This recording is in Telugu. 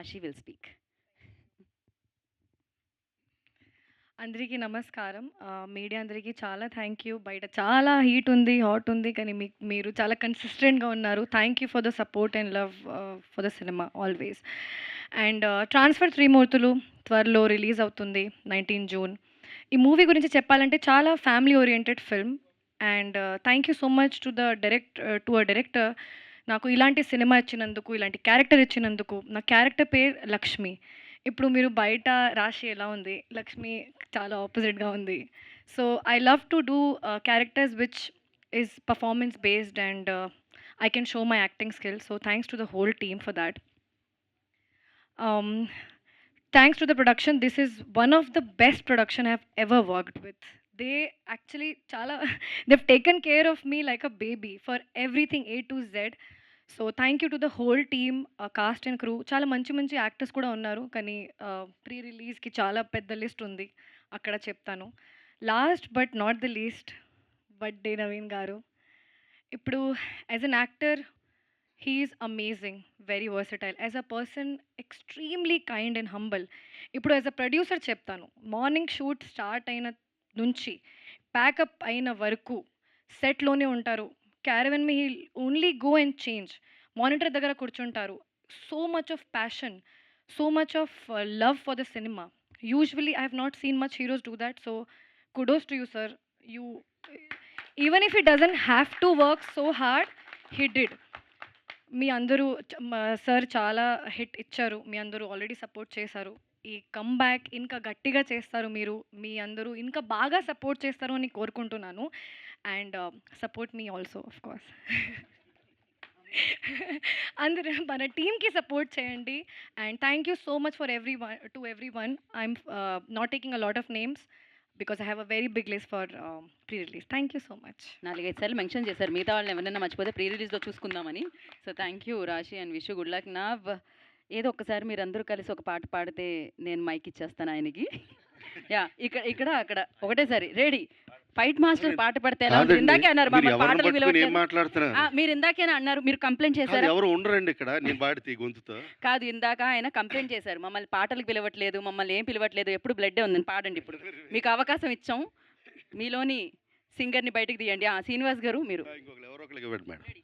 Rashi will speak. అందరికీ నమస్కారం. మీడియా అందరికీ చాలా థ్యాంక్ యూ. బయట చాలా హీట్ ఉంది, హాట్ ఉంది. కానీ మీరు చాలా కన్సిస్టెంట్‌గా ఉన్నారు. Thank you for the support and love for the cinema always. And transfer Trimurthulu త్వరలో రిలీజ్ అవుతుంది 19 జూన్. ఈ మూవీ గురించి చెప్పాలంటే చాలా family oriented film. And thank you so much to a director నాకు ఇలాంటి సినిమా ఇచ్చినందుకు, ఇలాంటి క్యారెక్టర్ ఇచ్చినందుకు. నా క్యారెక్టర్ పేరు లక్ష్మి. ఇప్పుడు మీరు బయట రాశి ఎలా ఉంది, లక్ష్మి చాలా ఆపోజిట్‌గా ఉంది. So, I love to do characters which is performance based and I can show my acting skills. So, thanks to the whole team for that. Um, Thanks to the production, this is one of the best production I've ever worked with. They actually chala they've taken care of me like a baby for everything A to Z. So thank you to the whole team, cost and crew. చాలా మంచి మంచి యాక్టర్స్ కూడా ఉన్నారు. కానీ ప్రీ రిలీజ్కి చాలా పెద్ద లిస్ట్ ఉంది, అక్కడ చెప్తాను. Last but not the least, buddy Naveen garu. ఇప్పుడు as an actor he's amazing, very versatile. As a person extremely kind and humble. ఇప్పుడు యాజ్ అ ప్రొడ్యూసర్ చెప్తాను, మార్నింగ్ షూట్ స్టార్ట్ అయిన నుంచి ప్యాకప్ అయిన వరకు సెట్లోనే ఉంటారు. క్యారవెన్ మీ he'll only go and change. Monitor దగ్గర కూర్చుంటారు. So much of passion, so much of love for the cinema. Usually I have not seen much heroes do that. So kudos to you sir. You even if he doesn't have to work so hard, he did. మీ అందరూ సార్ చాలా హిట్ ఇచ్చారు. మీ అందరూ ఆల్రెడీ సపోర్ట్ చేశారు. ఈ కమ్‌బ్యాక్ ఇంకా గట్టిగా చేస్తారు మీరు. మీ అందరూ ఇంకా బాగా సపోర్ట్ చేస్తారు అని కోరుకుంటున్నాను. And support me also of course. అందరూ మన టీమ్‌కి సపోర్ట్ చేయండి. And thank you so much for everyone. I'm not taking a lot of names because I have a very big list for pre release. Thank you so much. 4, 5 సార్లు మెన్షన్ చేశారు మిగతా వాళ్ళని ఎవరైనా మర్చిపోతే ప్రీ రిలీజ్లో చూసుకుందామని. So thank you Rashi and wish you good luck. ఏదో ఒక్కసారి మీరందరూ కలిసి ఒక పాట పాడితే నేను మైక్ ఇచ్చేస్తాను ఆయనకి. యా, ఇక్కడ ఇక్కడ అక్కడ ఒకటేసారి రెడీ. ఫైట్ మాస్టర్ పాట పాడితే ఎలా ఉంటుంది? ఇందాకే అన్నారు మమ్మల్ని పాటలు మీరు ఇందాకేనా అన్నారు, మీరు కంప్లైంట్ చేశారు. ఎవరు ఉండరండి ఇక్కడ, నేను పాడితే గొంతుతో కాదు, ఇందాక ఆయన కంప్లైంట్ చేశారు, మమ్మల్ని పాటలకు పిలవట్లేదు, మమ్మల్ని ఏం పిలవట్లేదు, ఎప్పుడు బ్లడ్డే ఉందని పాడండి. ఇప్పుడు మీకు అవకాశం ఇచ్చాం, మీలోని సింగర్ని బయటకు తీయండి. శ్రీనివాస్ గారు మీరు ఎవరో ఒకరికి ఇవ్వండి మేడం.